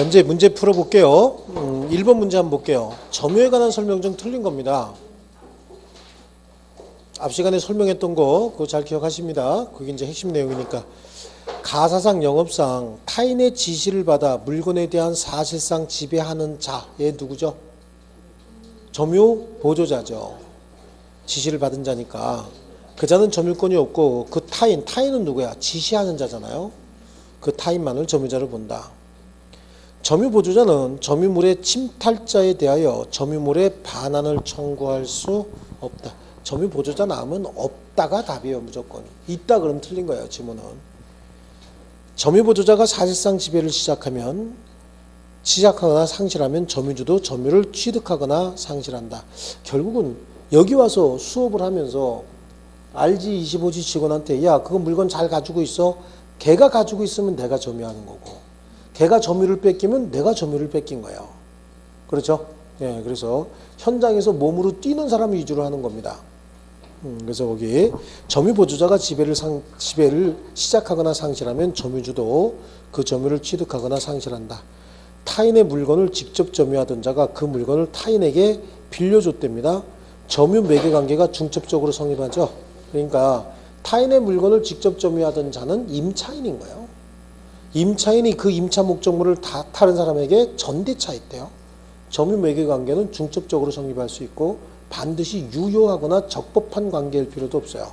이제 문제 풀어볼게요. 1번 문제 한번 볼게요. 점유에 관한 설명 중 틀린 겁니다. 앞 시간에 설명했던 거 그거 잘 기억하십니다. 그게 이제 핵심 내용이니까. 가사상 영업상 타인의 지시를 받아 물건에 대한 사실상 지배하는 자, 얘 누구죠? 점유 보조자죠. 지시를 받은 자니까 그 자는 점유권이 없고 그 타인은 누구야? 지시하는 자잖아요. 그 타인만을 점유자로 본다. 점유보조자는 점유물의 침탈자에 대하여 점유물의 반환을 청구할 수 없다. 점유보조자 나오면 없다가 답이에요. 무조건. 있다 그러면 틀린 거예요. 지문은. 점유보조자가 사실상 지배를 시작하거나 상실하면 점유주도 점유를 취득하거나 상실한다. 결국은 여기 와서 수업을 하면서 RG25G 직원한테 야 그거 물건 잘 가지고 있어. 걔가 가지고 있으면 내가 점유하는 거고 걔가 점유를 뺏기면 내가 점유를 뺏긴 거예요. 그렇죠? 예, 그래서 현장에서 몸으로 뛰는 사람 위주로 하는 겁니다. 그래서 거기 점유보조자가 지배를 시작하거나 상실하면 점유주도 그 점유를 취득하거나 상실한다. 타인의 물건을 직접 점유하던 자가 그 물건을 타인에게 빌려줬답니다. 점유 매개 관계가 중첩적으로 성립하죠. 그러니까 타인의 물건을 직접 점유하던 자는 임차인인 거예요. 임차인이 그 임차 목적물을 다른 사람에게 전대차했대요. 점유 매개 관계는 중첩적으로 성립할 수 있고 반드시 유효하거나 적법한 관계일 필요도 없어요.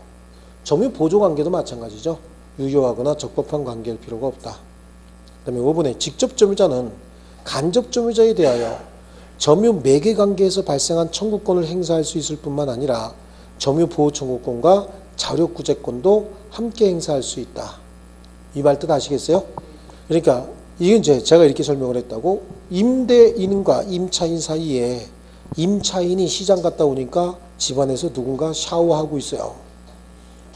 점유 보조 관계도 마찬가지죠. 유효하거나 적법한 관계일 필요가 없다. 그 다음에 5번에 직접 점유자는 간접 점유자에 대하여 점유 매개 관계에서 발생한 청구권을 행사할 수 있을 뿐만 아니라 점유 보호 청구권과 자료 구제권도 함께 행사할 수 있다. 이 말 뜻 아시겠어요? 그러니까 이건 이제 제가 이렇게 설명을 했다고 임대인과 임차인 사이에 임차인이 시장 갔다 오니까 집안에서 누군가 샤워하고 있어요.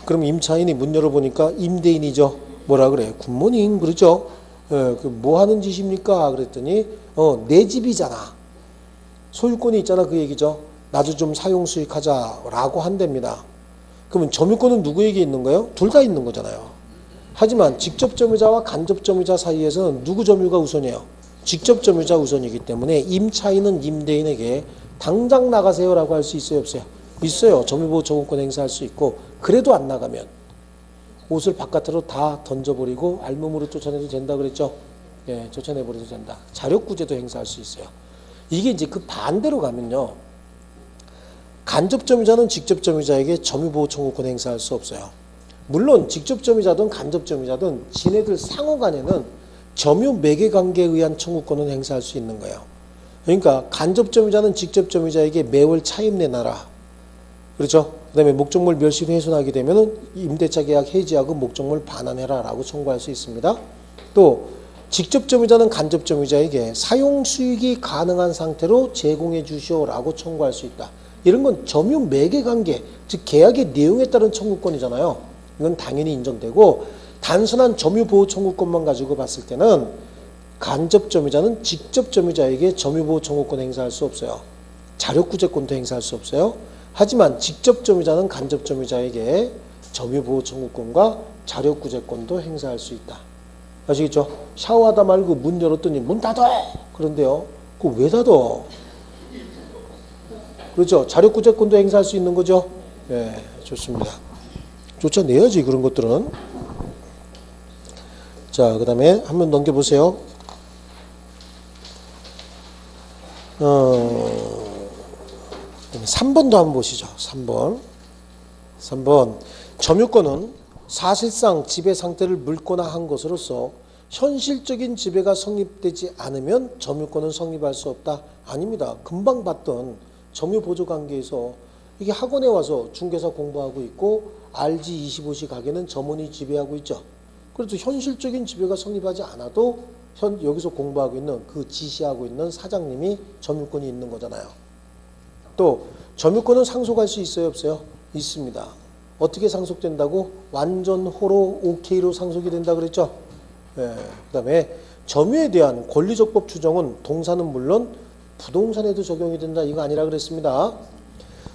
그럼 임차인이 문 열어보니까 임대인이죠. 뭐라 그래? 굿모닝 그러죠. 예, 뭐 하는 짓입니까? 그랬더니 내 집이잖아. 소유권이 있잖아 그 얘기죠. 나도 좀 사용 수익하자라고 한답니다. 그러면 점유권은 누구에게 있는 거예요? 둘 다 있는 거잖아요. 하지만 직접 점유자와 간접 점유자 사이에서는 누구 점유가 우선이에요? 직접 점유자 우선이기 때문에 임차인은 임대인에게 당장 나가세요라고 할 수 있어요 없어요? 있어요. 점유보호 청구권 행사할 수 있고 그래도 안 나가면 옷을 바깥으로 다 던져버리고 알몸으로 쫓아내도 된다 그랬죠? 예, 쫓아내버려도 된다. 자력구제도 행사할 수 있어요. 이게 이제 그 반대로 가면요. 간접 점유자는 직접 점유자에게 점유보호 청구권 행사할 수 없어요. 물론 직접 점유자든 간접 점유자든 지네들 상호 간에는 점유 매개 관계에 의한 청구권은 행사할 수 있는 거예요. 그러니까 간접 점유자는 직접 점유자에게 매월 차입 내놔라. 그렇죠? 그 다음에 목적물 멸실 훼손하게 되면 임대차 계약 해지하고 목적물 반환해라 라고 청구할 수 있습니다. 또 직접 점유자는 간접 점유자에게 사용 수익이 가능한 상태로 제공해 주시오라고 청구할 수 있다. 이런 건 점유 매개 관계, 즉 계약의 내용에 따른 청구권이잖아요. 이건 당연히 인정되고 단순한 점유 보호 청구권만 가지고 봤을 때는 간접 점유자는 직접 점유자에게 점유 보호 청구권 행사할 수 없어요. 자력 구제권도 행사할 수 없어요. 하지만 직접 점유자는 간접 점유자에게 점유 보호 청구권과 자력 구제권도 행사할 수 있다. 아시겠죠? 샤워하다 말고 문 열었더니 문 닫아! 그런데요. 그거 왜 닫아? 그렇죠? 자력 구제권도 행사할 수 있는 거죠? 네, 좋습니다. 쫓아내야지 그런 것들은. 자, 그 다음에 한번 넘겨보세요. 3번도 한번 보시죠. 3번. 점유권은 사실상 지배 상태를 묽거나 한 것으로서 현실적인 지배가 성립되지 않으면 점유권은 성립할 수 없다. 아닙니다. 금방 봤던 점유보조 관계에서 이게 학원에 와서 중개사 공부하고 있고 RG25C 가게는 점원이 지배하고 있죠. 그래도 현실적인 지배가 성립하지 않아도 여기서 공부하고 있는 그 지시하고 있는 사장님이 점유권이 있는 거잖아요. 또 점유권은 상속할 수 있어요 없어요? 있습니다. 어떻게 상속된다고? 완전 호로 OK로 상속이 된다 그랬죠. 그 다음에 점유에 대한 권리적법 추정은 동사는 물론 부동산에도 적용이 된다 이거 아니라 그랬습니다.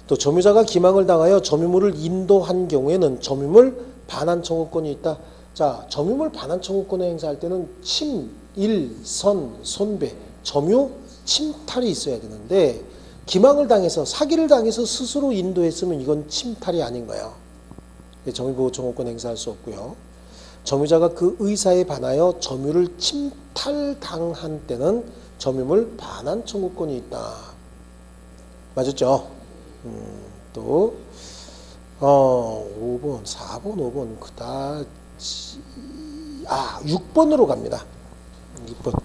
또 점유자가 기망을 당하여 점유물을 인도한 경우에는 점유물 반환 청구권이 있다. 자, 점유물 반환 청구권을 행사할 때는 일, 선, 손배, 점유, 침탈이 있어야 되는데 기망을 당해서 사기를 당해서 스스로 인도했으면 이건 침탈이 아닌 거예요. 점유보호 청구권 행사할 수 없고요. 점유자가 그 의사에 반하여 점유를 침탈당한 때는 점유물 반환 청구권이 있다. 맞았죠? 또 5번, 4번, 5번 그다지 6번으로 갑니다. 6번.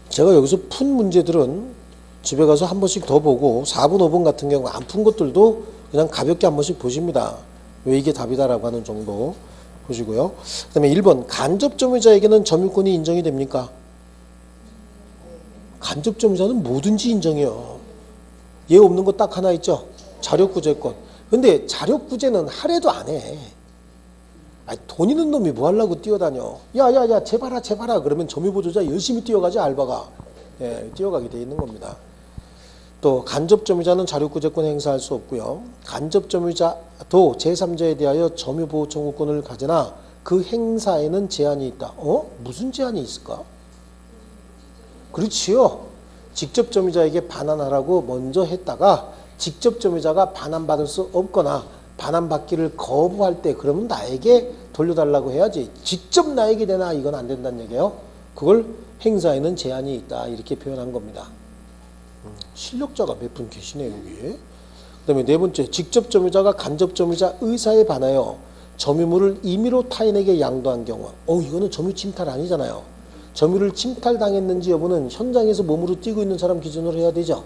제가 여기서 푼 문제들은 집에 가서 한 번씩 더 보고 4번, 5번 같은 경우 안 푼 것들도 그냥 가볍게 한 번씩 보십니다. 왜 이게 답이다라고 하는 정도 보시고요. 그 다음에 1번 간접점유자에게는 점유권이 인정이 됩니까? 간접점유자는 뭐든지 인정해요. 얘 없는 거 딱 하나 있죠? 자력구제권. 근데 자력구제는 하래도 안 해. 돈 있는 놈이 뭐 하려고 뛰어다녀. 야야야 제발아 제발아 그러면 점유보조자 열심히 뛰어가지 알바가. 예, 뛰어가게 돼 있는 겁니다. 또 간접점유자는 자력구제권 행사할 수 없고요. 간접점유자도 제3자에 대하여 점유보호 청구권을 가지나 그 행사에는 제한이 있다. 무슨 제한이 있을까? 그렇지요. 직접 점유자에게 반환하라고 먼저 했다가 직접 점유자가 반환받을 수 없거나 반환받기를 거부할 때 그러면 나에게 돌려달라고 해야지. 직접 나에게 되나 이건 안 된다는 얘기예요. 그걸 행사에는 제한이 있다 이렇게 표현한 겁니다. 실력자가 몇 분 계시네요 여기. 그 다음에 네 번째 직접 점유자가 간접 점유자 의사에 반하여 점유물을 임의로 타인에게 양도한 경우. 이거는 점유 침탈 아니잖아요. 점유를 침탈당했는지 여부는 현장에서 몸으로 뛰고 있는 사람 기준으로 해야 되죠.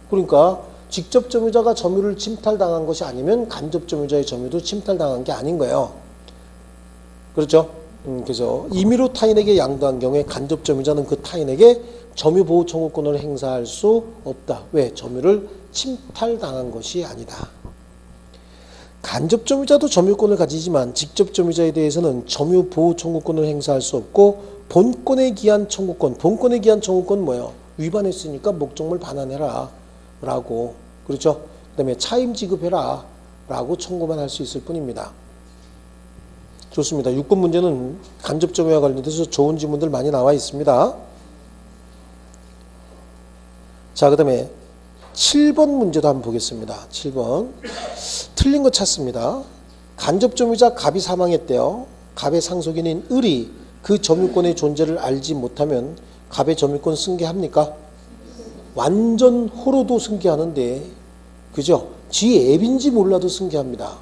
그러니까 직접 점유자가 점유를 침탈당한 것이 아니면 간접 점유자의 점유도 침탈당한 게 아닌 거예요. 그렇죠? 그래서 임의로 타인에게 양도한 경우에 간접 점유자는 그 타인에게 점유보호 청구권을 행사할 수 없다. 왜? 점유를 침탈당한 것이 아니다. 간접 점유자도 점유권을 가지지만 직접 점유자에 대해서는 점유보호 청구권을 행사할 수 없고 본권에 기한 청구권. 본권에 기한 청구권 뭐예요? 위반했으니까 목적물 반환해라 라고. 그렇죠? 그 다음에 차임 지급해라 라고 청구만 할 수 있을 뿐입니다. 좋습니다. 6번 문제는 간접 점유와 관련돼서 좋은 지문들 많이 나와 있습니다. 자, 그 다음에 7번 문제도 한번 보겠습니다. 7번. 틀린 거 찾습니다. 간접 점유자 갑이 사망했대요. 갑의 상속인인 을이 그 점유권의 존재를 알지 못하면 갑의 점유권 승계합니까? 완전 호로도 승계하는데, 그죠? 지 앱인지 몰라도 승계합니다.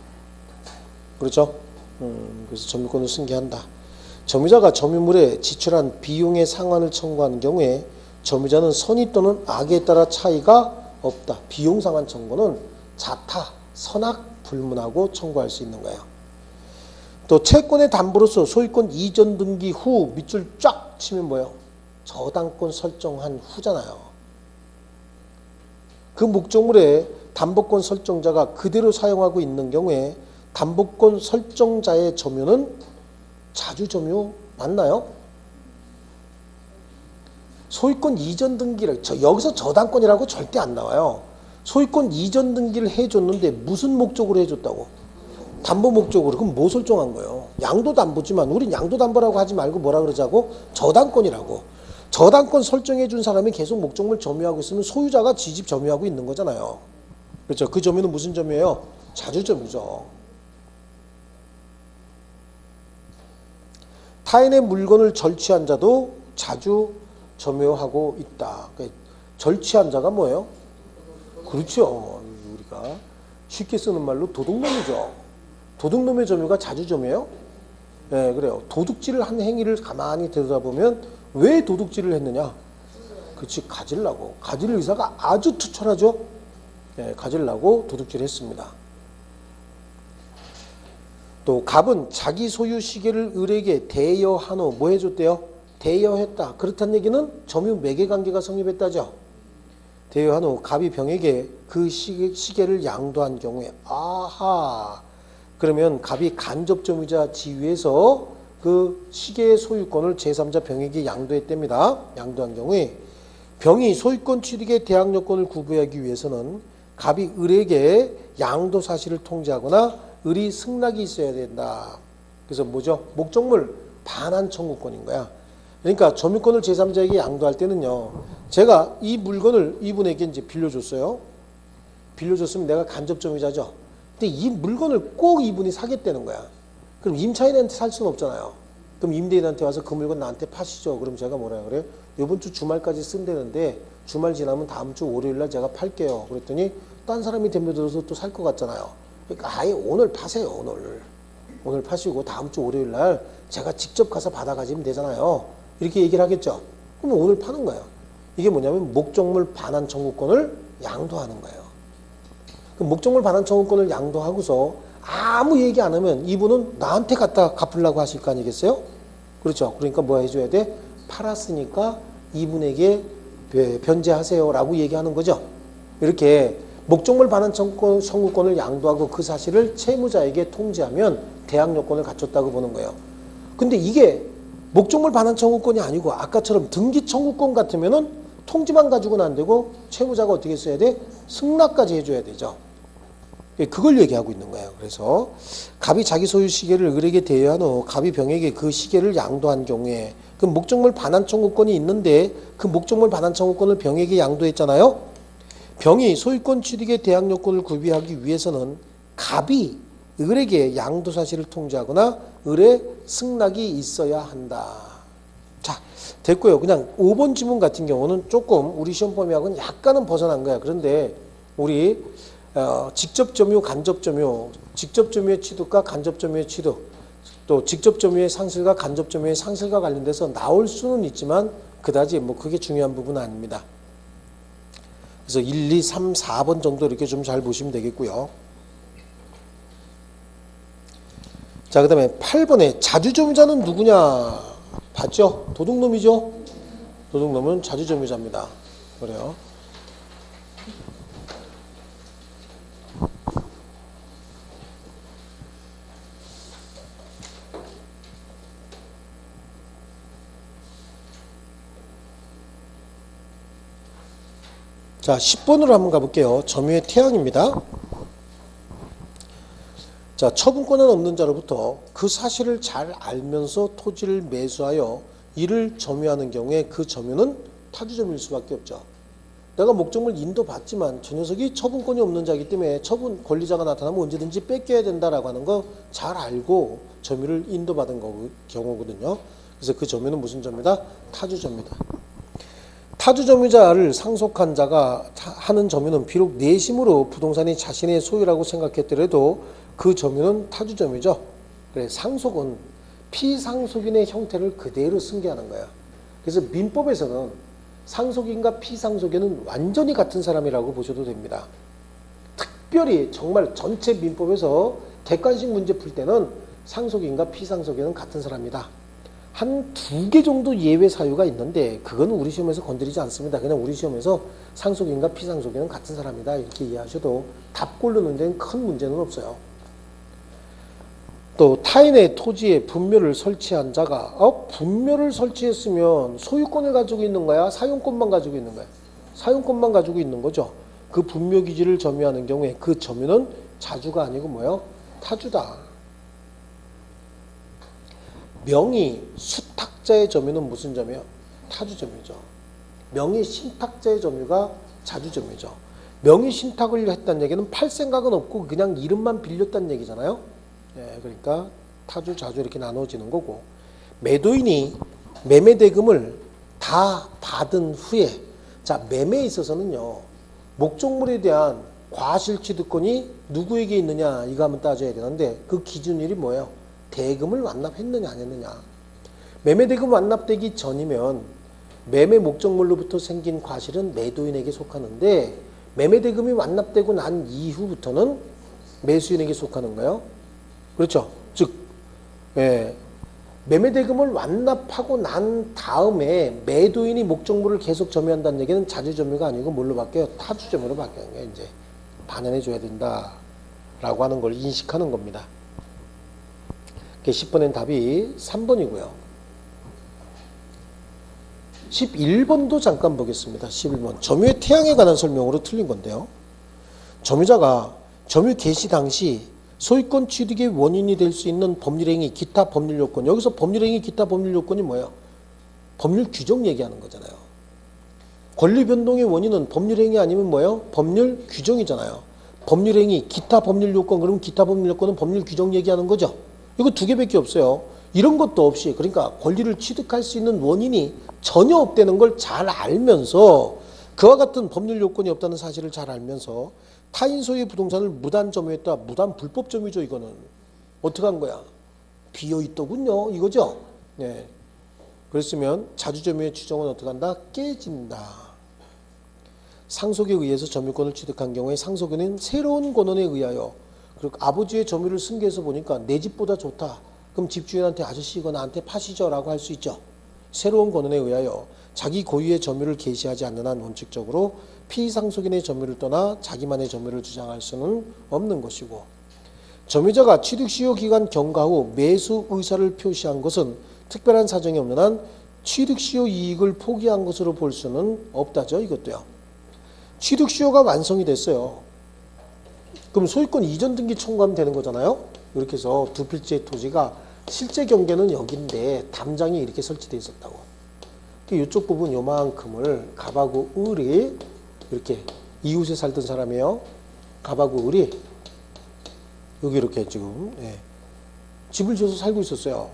그렇죠? 그래서 점유권을 승계한다. 점유자가 점유물에 지출한 비용의 상환을 청구하는 경우에 점유자는 선의 또는 악에 따라 차이가 없다. 비용 상환 청구는 자타, 선악 불문하고 청구할 수 있는 거예요. 또 채권의 담보로서 소유권 이전 등기 후 밑줄 쫙 치면 뭐예요? 저당권 설정한 후잖아요. 그 목적물에 담보권 설정자가 그대로 사용하고 있는 경우에 담보권 설정자의 점유는 자주점유 맞나요? 소유권 이전 등기를 여기서 저당권이라고 절대 안 나와요. 소유권 이전 등기를 해줬는데 무슨 목적으로 해줬다고? 담보 목적으로. 그럼 뭐 설정한 거예요? 양도담보지만 우린 양도담보라고 하지 말고 뭐라 그러자고? 저당권이라고. 저당권 설정해 준 사람이 계속 목적물 점유하고 있으면 소유자가 지집 점유하고 있는 거잖아요. 그렇죠? 그 점유는 무슨 점유예요? 자주점유죠. 타인의 물건을 절취한 자도 자주 점유하고 있다. 그러니까 절취한 자가 뭐예요? 그렇죠. 우리가 쉽게 쓰는 말로 도둑놈이죠. 도둑놈의 점유가 자주점유예요? 네, 그래요. 도둑질을 한 행위를 가만히 들여다보면 왜 도둑질을 했느냐? 그렇지, 가지려고. 가질 의사가 아주 투철하죠. 네, 가지려고 도둑질을 했습니다. 또 갑은 자기 소유 시계를 을에게 대여한 후 뭐 해줬대요? 대여했다. 그렇다는 얘기는 점유 매개 관계가 성립했다죠. 대여한 후 갑이 병에게 그 시계를 양도한 경우에 아하 그러면 갑이 간접 점유자 지위에서 그 시계의 소유권을 제3자 병에게 양도했답니다. 양도한 경우에 병이 소유권 취득의 대항 요건을 구부하기 위해서는 갑이 을에게 양도 사실을 통지하거나 을이 승낙이 있어야 된다. 그래서 뭐죠? 목적물 반환 청구권인 거야. 그러니까 점유권을 제3자에게 양도할 때는요. 제가 이 물건을 이분에게 이제 빌려줬어요. 빌려줬으면 내가 간접 점유자죠. 근데 이 물건을 꼭 이분이 사겠다는 거야. 그럼 임차인한테 살 수는 없잖아요. 그럼 임대인한테 와서 그 물건 나한테 파시죠. 그럼 제가 뭐라 그래요? 이번 주 주말까지 쓴다는데 주말 지나면 다음 주 월요일 날 제가 팔게요. 그랬더니 딴 사람이 덤벼들어서 또 살 것 같잖아요. 그러니까 아예 오늘 파세요. 오늘 파시고 다음 주 월요일 날 제가 직접 가서 받아가시면 되잖아요. 이렇게 얘기를 하겠죠. 그럼 오늘 파는 거예요. 이게 뭐냐면 목적물 반환 청구권을 양도하는 거예요. 그럼 목적물 반환 청구권을 양도하고서 아무 얘기 안 하면 이분은 나한테 갖다 갚으려고 하실 거 아니겠어요? 그렇죠. 그러니까 뭐 해줘야 돼? 팔았으니까 이분에게 변제하세요 라고 얘기하는 거죠. 이렇게 목적물 반환 청구권을 양도하고 그 사실을 채무자에게 통지하면 대항 요건을 갖췄다고 보는 거예요. 근데 이게 목적물 반환 청구권이 아니고 아까처럼 등기 청구권 같으면은 통지만 가지고는 안 되고 채무자가 어떻게 써야 돼? 승낙까지 해줘야 되죠. 그걸 얘기하고 있는 거예요. 그래서 갑이 자기 소유 시계를 을에게 대여한 후 갑이 병에게 그 시계를 양도한 경우에 그 목적물 반환 청구권이 있는데 그 목적물 반환 청구권을 병에게 양도했잖아요. 병이 소유권 취득의 대항 요건을 구비하기 위해서는 갑이 을에게 양도 사실을 통지하거나 을의 승낙이 있어야 한다. 자, 됐고요. 그냥 5번 지문 같은 경우는 조금 우리 시험 범위하고는 약간은 벗어난 거야. 그런데 우리 직접 점유, 간접 점유, 직접 점유의 취득과 간접 점유의 취득, 또 직접 점유의 상실과 간접 점유의 상실과 관련돼서 나올 수는 있지만 그다지 뭐 그게 중요한 부분은 아닙니다. 그래서 1, 2, 3, 4번 정도 이렇게 좀 잘 보시면 되겠고요. 자, 그 다음에 8번에 자주점유자는 누구냐? 봤죠? 도둑놈이죠? 도둑놈은 자주점유자입니다. 그래요. 자, 10번으로 한번 가볼게요. 점유의 태양입니다. 자, 처분권은 없는 자로부터 그 사실을 잘 알면서 토지를 매수하여 이를 점유하는 경우에 그 점유는 타주점유일 수밖에 없죠. 내가 목적물 인도받지만 저 녀석이 처분권이 없는 자이기 때문에 처분 권리자가 나타나면 언제든지 뺏겨야 된다라고 하는 거 잘 알고 점유를 인도받은 경우거든요. 그래서 그 점유는 무슨 점유다? 타주점유다. 타주점유자를 상속한 자가 하는 점유는 비록 내심으로 부동산이 자신의 소유라고 생각했더라도 그 점유는 타주점유죠. 그래, 상속은 피상속인의 형태를 그대로 승계하는 거야. 그래서 민법에서는 상속인과 피상속인은 완전히 같은 사람이라고 보셔도 됩니다. 특별히 정말 전체 민법에서 객관식 문제 풀 때는 상속인과 피상속인은 같은 사람이다. 한 2개 정도 예외 사유가 있는데 그건 우리 시험에서 건드리지 않습니다. 그냥 우리 시험에서 상속인과 피상속인은 같은 사람이다 이렇게 이해하셔도 답 고르는 데는 큰 문제는 없어요. 또 타인의 토지에 분묘를 설치한 자가 분묘를 설치했으면 소유권을 가지고 있는 거야? 사용권만 가지고 있는 거야? 사용권만 가지고 있는 거죠. 그 분묘 기지를 점유하는 경우에 그 점유는 자주가 아니고 뭐예요? 타주다. 명의 수탁자의 점유는 무슨 점이에요? 타주점유죠. 명의 신탁자의 점유가 자주점유죠. 명의 신탁을 했다는 얘기는 팔 생각은 없고 그냥 이름만 빌렸다는 얘기잖아요. 예, 그러니까 타주, 자주 이렇게 나눠지는 거고, 매도인이 매매 대금을 다 받은 후에, 자, 매매에 있어서는요, 목적물에 대한 과실 취득권이 누구에게 있느냐 이거 한번 따져야 되는데 그 기준일이 뭐예요? 대금을 완납했느냐 안 했느냐. 매매 대금 완납되기 전이면 매매 목적물로부터 생긴 과실은 매도인에게 속하는데 매매 대금이 완납되고 난 이후부터는 매수인에게 속하는 거예요. 그렇죠. 즉 매매 대금을 완납하고 난 다음에 매도인이 목적물을 계속 점유한다는 얘기는 자주점유가 아니고 뭘로 바뀌어요? 타주점유로 바뀌는 거예요. 이제 반환해 줘야 된다라고 하는 걸 인식하는 겁니다. 10번엔 답이 3번이고요. 11번도 잠깐 보겠습니다. 11번. 점유의 태양에 관한 설명으로 틀린 건데요. 점유자가 점유 개시 당시 소유권 취득의 원인이 될 수 있는 법률행위, 기타 법률 요건. 여기서 법률행위, 기타 법률 요건이 뭐예요? 법률 규정 얘기하는 거잖아요. 권리 변동의 원인은 법률행위 아니면 뭐예요? 법률 규정이잖아요. 법률행위, 기타 법률 요건. 그러면 기타 법률 요건은 법률 규정 얘기하는 거죠. 이거 두 개밖에 없어요. 이런 것도 없이, 그러니까 권리를 취득할 수 있는 원인이 전혀 없다는 걸 잘 알면서, 그와 같은 법률 요건이 없다는 사실을 잘 알면서 타인 소유의 부동산을 무단 점유했다. 무단 불법 점유죠. 이거는 어떻게 한 거야? 비어있더군요. 이거죠. 네. 그랬으면 자주 점유의 추정은 어떻게 한다? 깨진다. 상속에 의해서 점유권을 취득한 경우에 상속인은 새로운 권한에 의하여, 그리고 아버지의 점유를 승계해서 보니까 내 집보다 좋다. 그럼 집주인한테 아저씨 이거 나한테 파시죠 라고 할 수 있죠. 새로운 권한에 의하여 자기 고유의 점유를 개시하지 않는 한 원칙적으로 피상속인의 점유를 떠나 자기만의 점유를 주장할 수는 없는 것이고, 점유자가 취득시효 기간 경과 후 매수 의사를 표시한 것은 특별한 사정이 없는 한 취득시효 이익을 포기한 것으로 볼 수는 없다죠. 이것도요. 취득시효가 완성이 됐어요. 그럼 소유권 이전 등기 청구하면 되는 거잖아요. 이렇게 해서 두 필지의 토지가 실제 경계는 여기인데 담장이 이렇게 설치되어 있었다고. 이쪽 부분 요만큼을 갑하고 을이 이렇게 이웃에 살던 사람이에요. 갑하고 을이 여기 이렇게 지금 집을 지어서 살고 있었어요.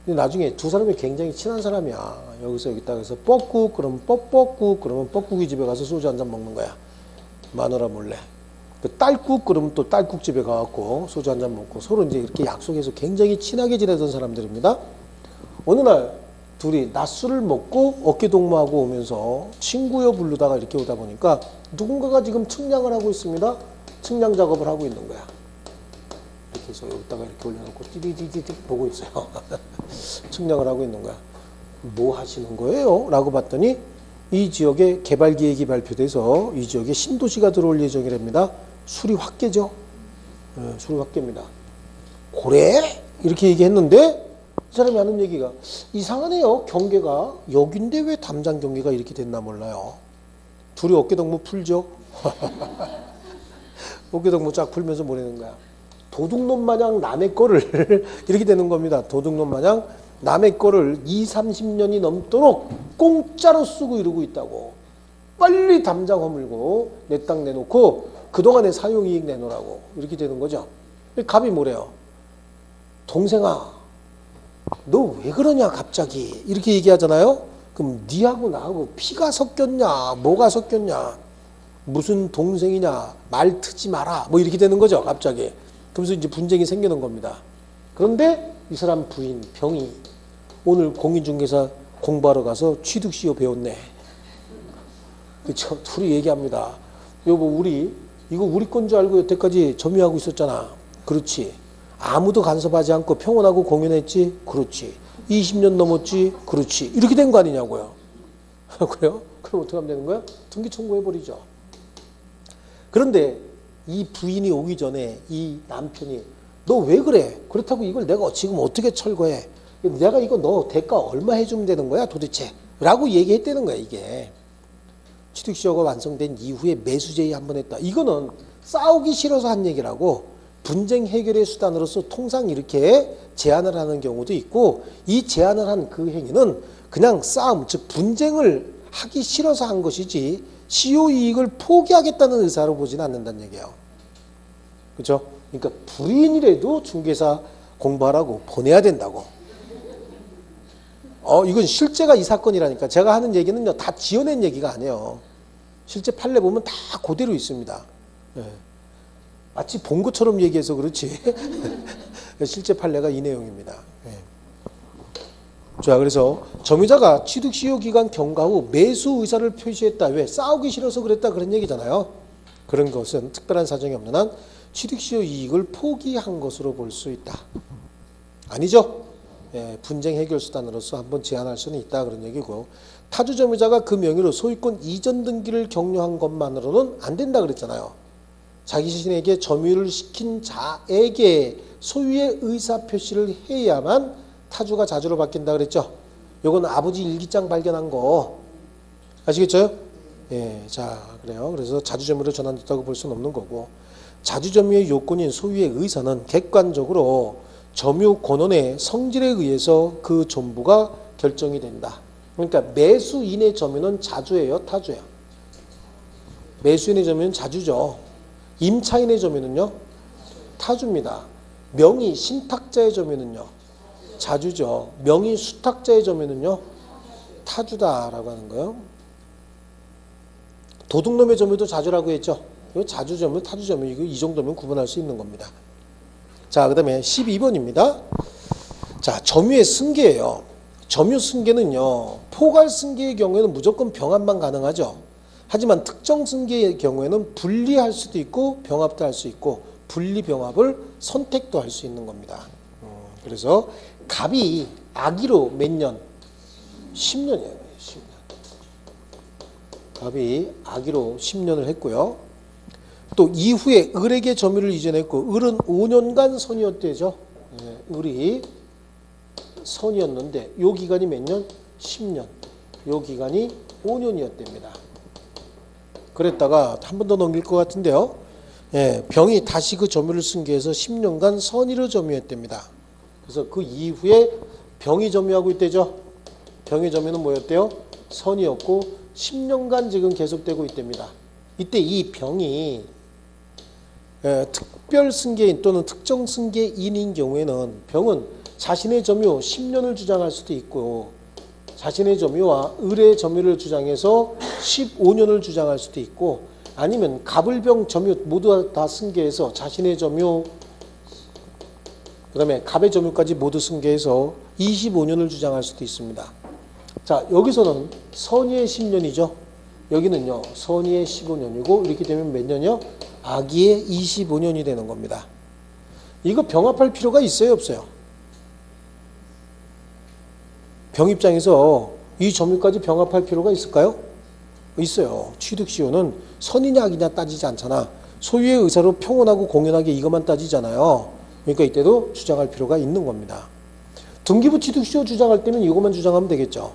근데 나중에 두 사람이 굉장히 친한 사람이야. 여기서 여기다가 해서 뻐꾹 그러면 뻐뻐꾹 그러면 뻐꾹이 집에 가서 소주 한잔 먹는 거야. 마누라 몰래. 딸꾹 그러면 또 딸꾹 집에 가갖고 소주 한잔 먹고 서로 이제 이렇게 약속해서 굉장히 친하게 지내던 사람들입니다. 어느 날 둘이 낮술을 먹고 어깨동무하고 오면서 친구여 부르다가 이렇게 오다 보니까 누군가가 지금 측량을 하고 있습니다. 측량 작업을 하고 있는 거야. 이렇게 해서 여기다가 이렇게 올려놓고 띠디디디디 보고 있어요. 측량을 하고 있는 거야. 뭐 하시는 거예요? 라고 봤더니 이 지역에 개발계획이 발표돼서 이 지역에 신도시가 들어올 예정이랍니다. 술이 확 깨죠. 술이 확 깹니다. 그래? 이렇게 얘기했는데 이 사람이 하는 얘기가 이상하네요. 경계가 여긴데 왜 담장 경계가 이렇게 됐나 몰라요. 둘이 어깨동무 풀죠. 어깨동무 쫙 풀면서 뭐라는 거야. 도둑놈 마냥 남의 거를 이렇게 되는 겁니다. 도둑놈 마냥 남의 거를 20-30년이 넘도록 공짜로 쓰고 이러고 있다고. 빨리 담장 허물고 내 땅 내놓고 그동안의 사용이익 내놓으라고. 이렇게 되는 거죠. 갑이 뭐래요? 동생아 너 왜 그러냐 갑자기 이렇게 얘기하잖아요. 그럼 니하고 나하고 피가 섞였냐 뭐가 섞였냐 무슨 동생이냐 말 트지 마라 뭐 이렇게 되는 거죠. 갑자기. 그러면서 이제 분쟁이 생기는 겁니다. 그런데 이 사람 부인 병이 오늘 공인중개사 공부하러 가서 취득시효 배웠네. 그쵸? 둘이 얘기합니다. 여보 우리 이거 우리 건 줄 알고 여태까지 점유하고 있었잖아. 그렇지. 아무도 간섭하지 않고 평온하고 공연했지. 그렇지. 20년 넘었지. 그렇지. 이렇게 된 거 아니냐고요. 그래요? 그럼 어떻게 하면 되는 거야? 등기 청구해버리죠. 그런데 이 부인이 오기 전에 이 남편이 너 왜 그래? 그렇다고 이걸 내가 지금 어떻게 철거해? 내가 이거 너 대가 얼마 해주면 되는 거야 도대체? 라고 얘기했다는 거야 이게. 취득시효가 완성된 이후에 매수제의 한번 했다. 이거는 싸우기 싫어서 한 얘기라고. 분쟁 해결의 수단으로서 통상 이렇게 제안을 하는 경우도 있고 이 제안을 한 그 행위는 그냥 싸움 즉 분쟁을 하기 싫어서 한 것이지 시효 이익을 포기하겠다는 의사로 보지는 않는다는 얘기예요. 그렇죠? 그러니까 부인이라도 중개사 공부하라고 보내야 된다고. 이건 실제가 이 사건이라니까. 제가 하는 얘기는요 다 지어낸 얘기가 아니에요. 실제 판례 보면 다 그대로 있습니다. 네. 마치 본 것처럼 얘기해서 그렇지. 실제 판례가 이 내용입니다. 네. 자, 그래서 점유자가 취득시효 기간 경과 후 매수 의사를 표시했다. 왜? 싸우기 싫어서 그랬다 그런 얘기잖아요. 그런 것은 특별한 사정이 없는 한 취득시효 이익을 포기한 것으로 볼 수 있다. 아니죠? 예, 분쟁 해결 수단으로서 한번 제한할 수는 있다 그런 얘기고 타주 점유자가 그 명의로 소유권 이전 등기를 격려한 것만으로는 안 된다 그랬잖아요. 자기 자신에게 점유를 시킨 자에게 소유의 의사 표시를 해야만 타주가 자주로 바뀐다 그랬죠. 요건 아버지 일기장 발견한 거 아시겠죠? 예, 자 그래요. 그래서 자주 점유로 전환됐다고 볼 수는 없는 거고 자주점유의 요건인 소유의 의사는 객관적으로 점유 권원의 성질에 의해서 그 존부가 결정이 된다. 그러니까 매수인의 점유는 자주예요, 타주예요? 매수인의 점유는 자주죠. 임차인의 점유는요, 타주입니다. 명의 신탁자의 점유는요, 자주죠. 명의 수탁자의 점유는요, 타주다라고 하는 거예요. 도둑놈의 점유도 자주라고 했죠. 이거 자주점유, 타주점유, 이거 이 정도면 구분할 수 있는 겁니다. 자, 그 다음에 12번입니다. 자, 점유의 승계예요. 점유 승계는요, 포괄 승계의 경우에는 무조건 병합만 가능하죠. 하지만 특정 승계의 경우에는 분리할 수도 있고 병합도 할 수 있고 분리 병합을 선택도 할 수 있는 겁니다. 그래서 갑이 아기로 몇 년? 10년이에요. 10년. 갑이 아기로 10년을 했고요. 또 이후에 을에게 점유를 이전했고 을은 5년간 선이었대죠. 을이 선이었는데 요 기간이 몇 년? 10년. 요 기간이 5년이었답니다. 그랬다가 한 번 더 넘길 것 같은데요. 병이 다시 그 점유를 승계해서 10년간 선의로 점유했답니다. 그래서 그 이후에 병이 점유하고 있대죠. 병의 점유는 뭐였대요? 선이었고 10년간 지금 계속되고 있답니다. 이때 이 병이 특별 승계인 또는 특정 승계인인 경우에는 병은 자신의 점유 10년을 주장할 수도 있고 자신의 점유와 을의 점유를 주장해서 15년을 주장할 수도 있고 아니면 갑을병 점유 모두 다 승계해서 자신의 점유 그 다음에 갑의 점유까지 모두 승계해서 25년을 주장할 수도 있습니다. 자, 여기서는 선의의 10년이죠. 여기는요 선의의 15년이고 이렇게 되면 몇 년이요? 악의의 25년이 되는 겁니다. 이거 병합할 필요가 있어요, 없어요? 병 입장에서 이 점유까지 병합할 필요가 있을까요? 있어요. 취득시효는 선이냐 악이냐 따지지 않잖아. 소유의 의사로 평온하고 공연하게 이것만 따지잖아요. 그러니까 이때도 주장할 필요가 있는 겁니다. 등기부 취득시효 주장할 때는 이것만 주장하면 되겠죠.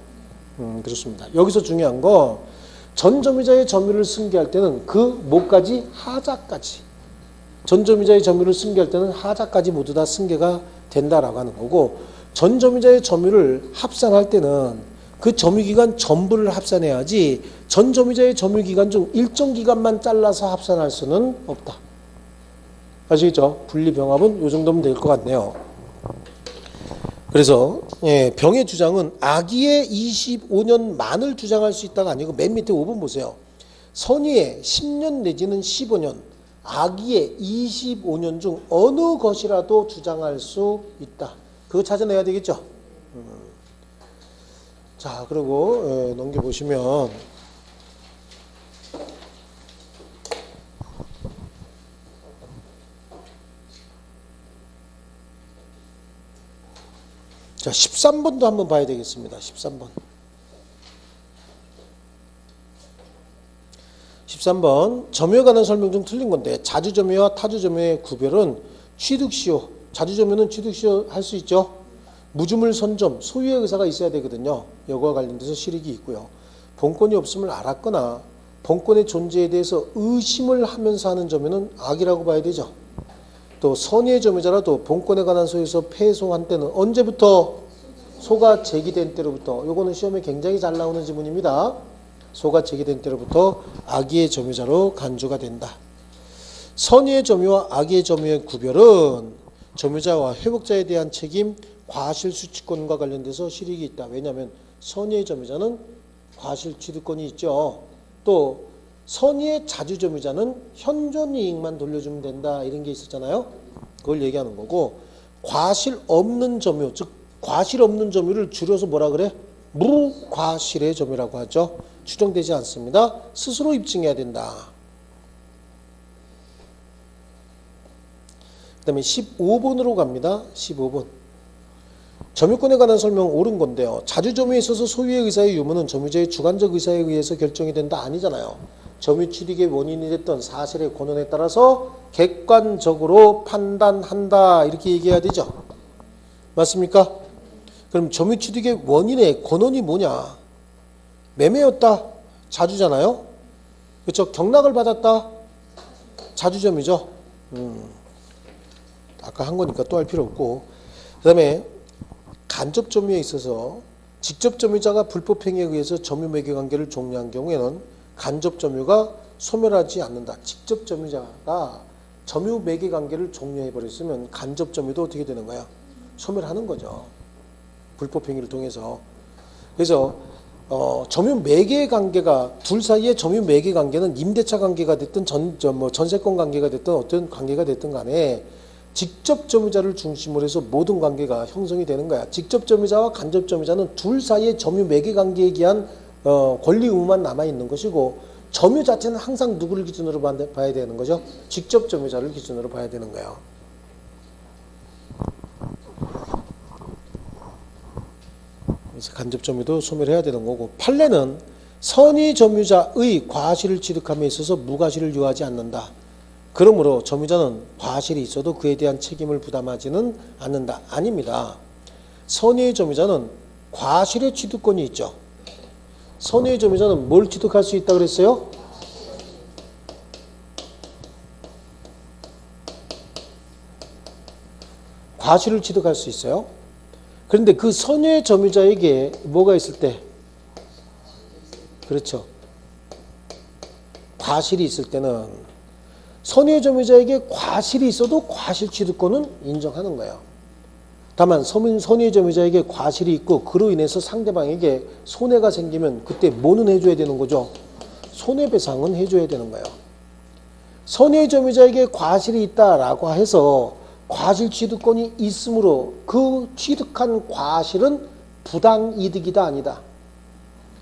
그렇습니다. 여기서 중요한 거 전 점유자의 점유를 승계할 때는 그 뭐까지? 하자까지. 전 점유자의 점유를 승계할 때는 하자까지 모두 다 승계가 된다라고 하는 거고 전 점유자의 점유를 합산할 때는 그 점유기간 전부를 합산해야지 전 점유자의 점유기간 중 일정 기간만 잘라서 합산할 수는 없다. 아시겠죠? 분리병합은 이 정도면 될 것 같네요. 그래서 병의 주장은 악의의 25년 만을 주장할 수 있다가 아니고 맨 밑에 5번 보세요. 선의의 10년 내지는 15년, 악의의 25년 중 어느 것이라도 주장할 수 있다. 그거 찾아내야 되겠죠. 자, 그리고 넘겨보시면 자, 13번도 한번 봐야 되겠습니다. 13번. 13번 점유에 관한 설명 중 틀린 건데 자주점유와 타주점유의 구별은 취득시효, 자주점유는 취득시효 할 수 있죠. 무주물 선점, 소유의 의사가 있어야 되거든요. 이거와 관련돼서 실익이 있고요. 본권이 없음을 알았거나 본권의 존재에 대해서 의심을 하면서 하는 점유는 악이라고 봐야 되죠. 또 선의의 점유자라도 본권에 관한 소에서 패소한 때는 언제부터? 소가 제기된 때로부터. 요거는 시험에 굉장히 잘 나오는 지문입니다. 소가 제기된 때로부터 악의의 점유자로 간주가 된다. 선의의 점유와 악의의 점유의 구별은 점유자와 회복자에 대한 책임, 과실수취권과 관련돼서 실익이 있다. 왜냐하면 선의의 점유자는 과실취득권이 있죠. 또 선의의 자주점유자는 현존이익만 돌려주면 된다. 이런 게 있었잖아요. 그걸 얘기하는 거고 과실 없는 점유, 즉 과실 없는 점유를 줄여서 뭐라 그래? 무과실의 점유라고 하죠. 추정되지 않습니다. 스스로 입증해야 된다. 그 다음에 15번으로 갑니다. 15번. 점유권에 관한 설명 옳은 건데요. 자주점유에 있어서 소유의 의사의 유무는 점유자의 주관적 의사에 의해서 결정이 된다. 아니잖아요. 점유 취득의 원인이 됐던 사실의 권한에 따라서 객관적으로 판단한다. 이렇게 얘기해야 되죠. 맞습니까? 그럼 점유 취득의 원인의 권한이 뭐냐? 매매였다. 자주잖아요. 그렇죠? 경락을 받았다. 자주점이죠. 아까 한 거니까 또 할 필요 없고. 그 다음에 간접 점유에 있어서 직접 점유자가 불법 행위에 의해서 점유 매개 관계를 종료한 경우에는 간접 점유가 소멸하지 않는다. 직접 점유자가 점유 매개 관계를 종료해 버렸으면 간접 점유도 어떻게 되는 거야? 소멸하는 거죠. 불법 행위를 통해서. 그래서 점유 매개 관계가 둘 사이의 점유 매개 관계는 임대차 관계가 됐든 전세권 관계가 됐든 어떤 관계가 됐든 간에 직접 점유자를 중심으로 해서 모든 관계가 형성이 되는 거야. 직접 점유자와 간접 점유자는 둘 사이의 점유 매개 관계에 기한 권리 의무만 남아 있는 것이고, 점유 자체는 항상 누구를 기준으로 봐야 되는 거죠? 직접 점유자를 기준으로 봐야 되는 거예요. 그래서 간접 점유도 소멸해야 되는 거고, 판례는 선의 점유자의 과실을 취득함에 있어서 무과실을 유하지 않는다. 그러므로 점유자는 과실이 있어도 그에 대한 책임을 부담하지는 않는다. 아닙니다. 선의 점유자는 과실의 취득권이 있죠. 선의 점유자는 뭘 취득할 수 있다고 그랬어요? 과실을 취득할 수 있어요. 그런데 그 선의 점유자에게 뭐가 있을 때? 그렇죠. 과실이 있을 때는 선의 점유자에게 과실이 있어도 과실 취득권은 인정하는 거예요. 다만 선의 점유자에게 과실이 있고 그로 인해서 상대방에게 손해가 생기면 그때 뭐는 해줘야 되는 거죠? 손해배상은 해줘야 되는 거예요. 선의 점유자에게 과실이 있다라고 해서 과실 취득권이 있으므로 그 취득한 과실은 부당이득이다 아니다.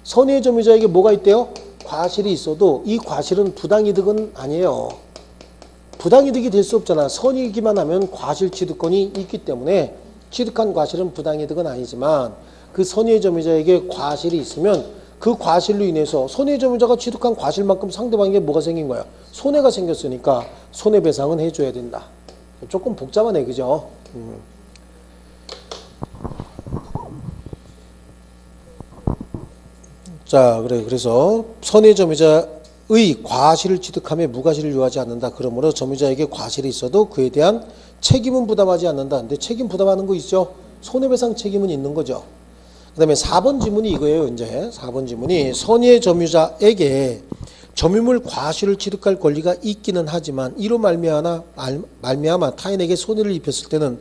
선의 점유자에게 뭐가 있대요? 과실이 있어도 이 과실은 부당이득은 아니에요. 부당이득이 될 수 없잖아. 선이기만 하면 과실 취득권이 있기 때문에 취득한 과실은 부당이득은 아니지만, 그 선의 점유자에게 과실이 있으면 그 과실로 인해서 선의 점유자가 취득한 과실만큼 상대방에게 뭐가 생긴 거야? 손해가 생겼으니까 손해배상은 해줘야 된다. 조금 복잡하네, 그죠? 자, 그래서 선의 점유자의 과실을 취득함에 무과실을 유하지 않는다. 그러므로 점유자에게 과실이 있어도 그에 대한 책임은 부담하지 않는다. 근데 책임 부담하는 거 있죠? 손해배상 책임은 있는 거죠. 그 다음에 4번 지문이 이거예요. 이제 4번 지문이 선의 점유자에게 점유물 과실을 취득할 권리가 있기는 하지만 이로 말미암아 타인에게 손해를 입혔을 때는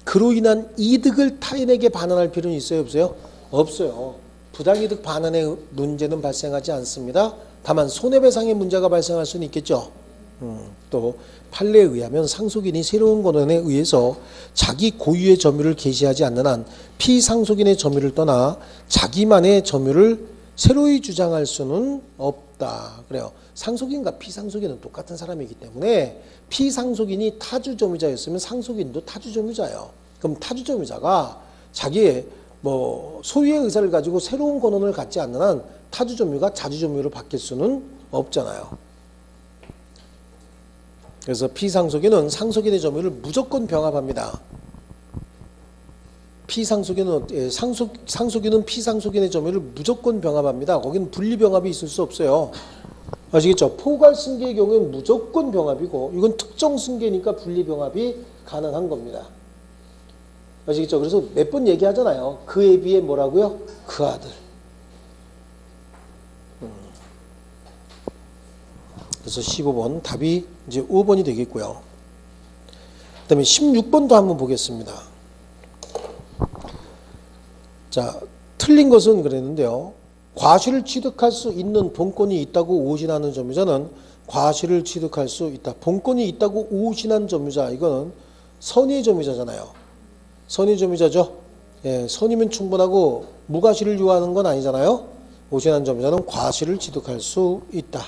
그로 인한 이득을 타인에게 반환할 필요는 있어요? 없어요? 없어요. 부당이득 반환의 문제는 발생하지 않습니다. 다만 손해배상의 문제가 발생할 수는 있겠죠. 또 판례에 의하면 상속인이 새로운 권한에 의해서 자기 고유의 점유를 개시하지 않는 한 피상속인의 점유를 떠나 자기만의 점유를 새로이 주장할 수는 없다. 그래요. 상속인과 피상속인은 똑같은 사람이기 때문에 피상속인이 타주점유자였으면 상속인도 타주점유자예요. 그럼 타주점유자가 자기의 소유의 의사를 가지고 새로운 권한을 갖지 않는 한 타주점유가 자주점유로 바뀔 수는 없잖아요. 그래서 피상속인은 상속인의 점유를 무조건 병합합니다. 상속인은 피상속인의 점유를 무조건 병합합니다. 거기는 분리병합이 있을 수 없어요. 아시겠죠? 포괄승계의 경우에는 무조건 병합이고, 이건 특정승계니까 분리병합이 가능한 겁니다. 아시겠죠? 그래서 몇 번 얘기하잖아요. 그에 비해 뭐라고요? 그 아들. 그래서 15번 답이 이제 5번이 되겠고요. 그 다음에 16번도 한번 보겠습니다. 자, 틀린 것은 그랬는데요. 과실을 취득할 수 있는 본권이 있다고 오신하는 점유자는 과실을 취득할 수 있다. 본권이 있다고 오신한 점유자, 이거는 선의 점유자잖아요. 선의 점유자죠. 예, 선이면 충분하고 무과실을 유하는 건 아니잖아요. 오신한 점유자는 과실을 취득할 수 있다.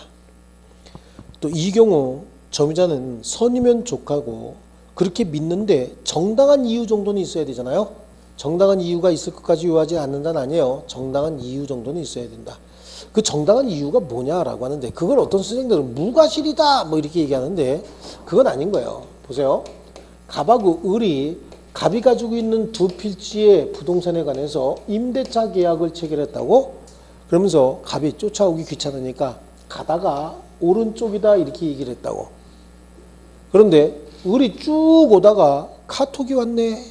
또 이 경우 점유자는 선이면 족하고 그렇게 믿는데 정당한 이유 정도는 있어야 되잖아요. 정당한 이유가 있을 것까지 유하지 않는다는 아니에요. 정당한 이유 정도는 있어야 된다. 그 정당한 이유가 뭐냐라고 하는데, 그걸 어떤 선생들은 무과실이다 뭐 이렇게 얘기하는데 그건 아닌 거예요. 보세요. 갑하고 을이 갑이 가지고 있는 두 필지의 부동산에 관해서 임대차 계약을 체결했다고? 그러면서 갑이 쫓아오기 귀찮으니까 가다가 오른쪽이다 이렇게 얘기를 했다고. 그런데 우리 쭉 오다가 카톡이 왔네.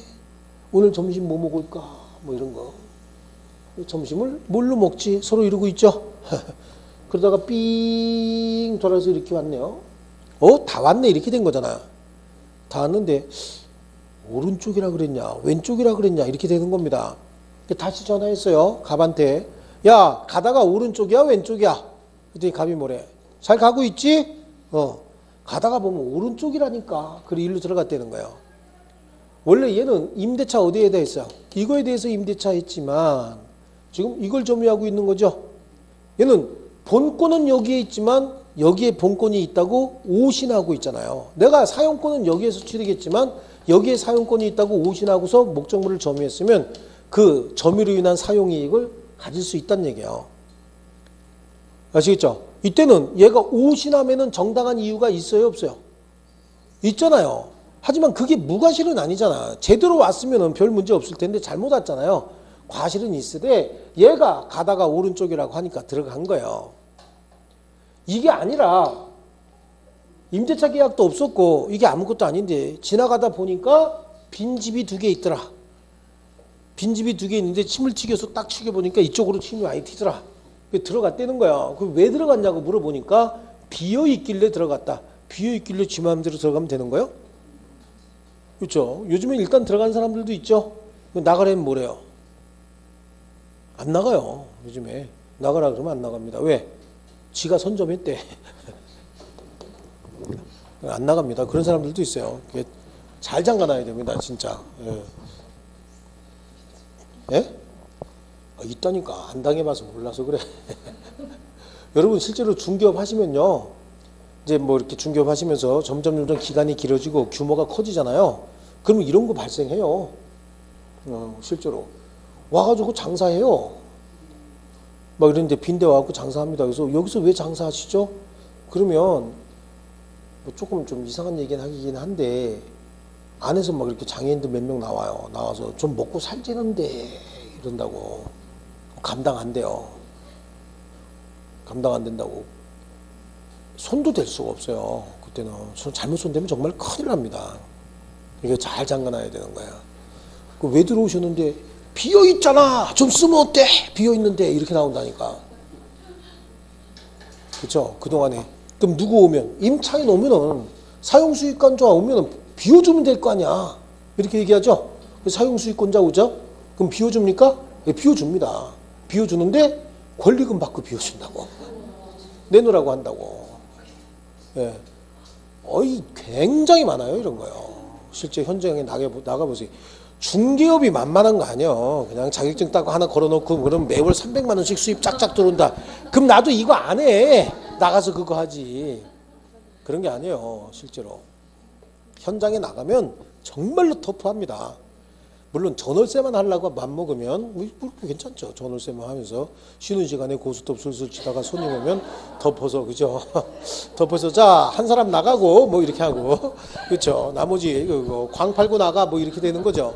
오늘 점심 뭐 먹을까? 뭐 이런 거. 점심을 뭘로 먹지? 서로 이러고 있죠. 그러다가 삥 돌아서 이렇게 왔네요. 다 왔네. 이렇게 된 거잖아. 다 왔는데 오른쪽이라 그랬냐 왼쪽이라 그랬냐 이렇게 되는 겁니다. 다시 전화했어요. 갑한테. 야, 가다가 오른쪽이야 왼쪽이야? 그랬더니 갑이 뭐래? 잘 가고 있지? 가다가 보면 오른쪽이라니까. 그래 일로 들어갔다는 거예요. 원래 얘는 임대차 어디에 대해서 이거에 대해서 임대차 했지만 지금 이걸 점유하고 있는 거죠. 얘는 본권은 여기에 있지만 여기에 본권이 있다고 오신하고 있잖아요. 내가 사용권은 여기에서 취득했지만 여기에 사용권이 있다고 오신하고서 목적물을 점유했으면 그 점유로 인한 사용이익을 가질 수 있다는 얘기예요. 아시겠죠? 이때는 얘가 오신하면은 정당한 이유가 있어요 없어요? 있잖아요. 하지만 그게 무과실은 아니잖아. 제대로 왔으면은 별 문제 없을 텐데 잘못 왔잖아요. 과실은 있으되 얘가 가다가 오른쪽이라고 하니까 들어간 거예요. 이게 아니라 임대차 계약도 없었고 이게 아무것도 아닌데 지나가다 보니까 빈집이 2개 있더라. 빈집이 2개 있는데 침을 튀겨서 딱 튀겨보니까 이쪽으로 침이 많이 튀더라. 들어갔다는 거야. 그 왜 들어갔냐고 물어보니까 비어있길래 들어갔다. 비어있길래 지 마음대로 들어가면 되는 거예요? 그렇죠. 요즘에 일단 들어간 사람들도 있죠. 나가려면 뭐래요? 안 나가요. 요즘에 나가라 그러면 안 나갑니다. 왜? 지가 선점했대. 안 나갑니다. 그런 사람들도 있어요. 잘 잠가놔야 됩니다. 진짜. 예? 예? 있다니까. 안 당해봐서 몰라서 그래. 여러분 실제로 중개업 하시면요. 이제 뭐 이렇게 중개업 하시면서 점점 기간이 길어지고 규모가 커지잖아요. 그러면 이런 거 발생해요. 실제로. 와가지고 장사해요. 막 이런데 빈대 와갖고 장사합니다. 그래서 여기서 왜 장사하시죠? 그러면 뭐 조금 좀 이상한 얘기는 하긴 한데 안에서 막 이렇게 장애인들 몇 명 나와요. 나와서 좀 먹고 살찌는데 이런다고. 감당 안 돼요. 감당 안 된다고. 손도 댈 수가 없어요. 그때는 잘못 손대면 정말 큰일 납니다. 이거 잘 잠가놔야 되는 거야. 왜 들어오셨는데 비어있잖아. 좀 쓰면 어때? 비어있는데 이렇게 나온다니까. 그렇죠? 그동안에. 그럼 누구 오면 임차인 오면은 사용수익권자 오면은 비워주면 될 거 아니야. 이렇게 얘기하죠. 사용수익권자 오죠. 그럼 비워줍니까? 네, 비워줍니다. 비워주는데 권리금 받고 비워준다고. 내놓으라고 한다고. 예. 굉장히 많아요. 이런 거요. 실제 현장에 나가보세요. 중개업이 만만한 거 아니에요. 그냥 자격증 따고 하나 걸어놓고 그럼 매월 300만 원씩 수입 짝짝 들어온다. 그럼 나도 이거 안 해. 나가서 그거 하지. 그런 게 아니에요. 실제로. 현장에 나가면 정말로 터프합니다. 물론 전월세만 하려고 맘먹으면 괜찮죠. 전월세만 하면서 쉬는 시간에 고스톱 술술 치다가 손님 오면 덮어서 그죠. 덮어서 자 한 사람 나가고 뭐 이렇게 하고 그렇죠. 나머지 광 팔고 나가 뭐 이렇게 되는 거죠.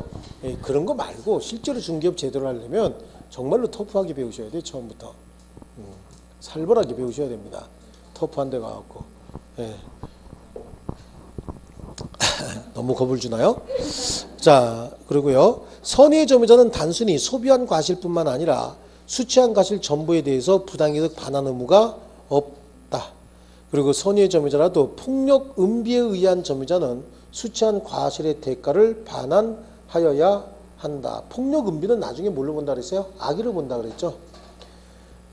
그런 거 말고 실제로 중개업 제대로 하려면 정말로 터프하게 배우셔야 돼요. 처음부터. 살벌하게 배우셔야 됩니다. 터프한 데 가갖고. 예. 너무 겁을 주나요? 자, 그리고요. 선의의 점유자는 단순히 소비한 과실뿐만 아니라 수취한 과실 전부에 대해서 부당이득 반환 의무가 없다. 그리고 선의의 점유자라도 폭력 음비에 의한 점유자는 수취한 과실의 대가를 반환하여야 한다. 폭력 음비는 나중에 뭘로 본다 그랬어요? 악의로 본다 그랬죠.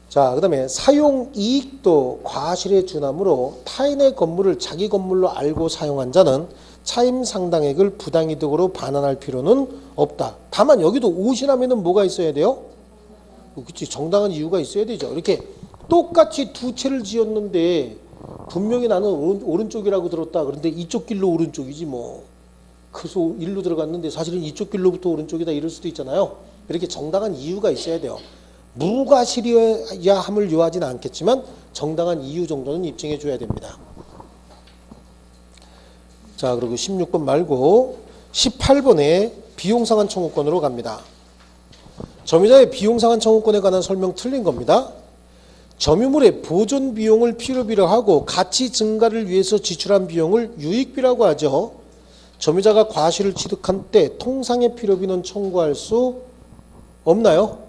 자, 그 다음에 사용 이익도 과실에 준하므로 타인의 건물을 자기 건물로 알고 사용한 자는 차임 상당액을 부당이득으로 반환할 필요는 없다. 다만 여기도 오신하면은 뭐가 있어야 돼요? 그치, 정당한 이유가 있어야 되죠. 이렇게 똑같이 2채를 지었는데 분명히 나는 오른쪽이라고 들었다. 그런데 이쪽 길로 오른쪽이지 뭐. 그래서 일로 들어갔는데 사실은 이쪽 길로부터 오른쪽이다 이럴 수도 있잖아요. 이렇게 정당한 이유가 있어야 돼요. 무과실이어야 함을 요하지는 않겠지만 정당한 이유 정도는 입증해 줘야 됩니다. 자, 그리고 16번 말고 18번에 비용상환 청구권으로 갑니다. 점유자의 비용상환 청구권에 관한 설명 틀린 겁니다. 점유물의 보존 비용을 필요비로 하고 가치 증가를 위해서 지출한 비용을 유익비라고 하죠. 점유자가 과실을 취득한 때 통상의 필요비는 청구할 수 없나요?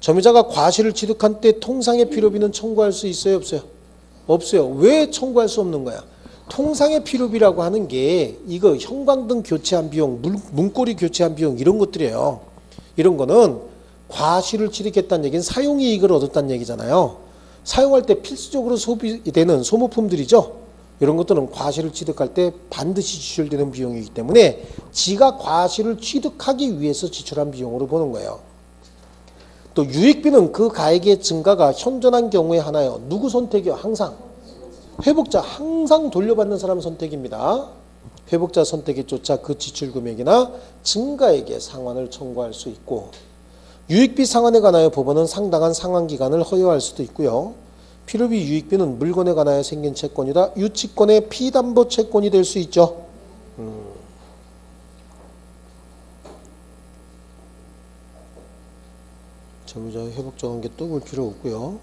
점유자가 과실을 취득한 때 통상의 필요비는 청구할 수 있어요, 없어요? 없어요. 왜 청구할 수 없는 거야? 통상의 필요비라고 하는 게 이거 형광등 교체한 비용, 문고리 교체한 비용 이런 것들이에요. 이런 거는 과실을 취득했다는 얘기는 사용이익을 얻었다는 얘기잖아요. 사용할 때 필수적으로 소비되는 소모품들이죠. 이런 것들은 과실을 취득할 때 반드시 지출되는 비용이기 때문에 지가 과실을 취득하기 위해서 지출한 비용으로 보는 거예요. 또 유익비는 그 가액의 증가가 현존한 경우에 하나요. 누구 선택이요? 항상 회복자, 항상 돌려받는 사람 선택입니다. 회복자 선택에 쫓아 그 지출 금액이나 증가액의 상환을 청구할 수 있고, 유익비 상환에 관하여 법원은 상당한 상환 기간을 허용할 수도 있고요. 필요비 유익비는 물건에 관하여 생긴 채권이다. 유치권의 피담보 채권이 될 수 있죠. 점유자의 회복자 관계 또 볼 필요 없고요.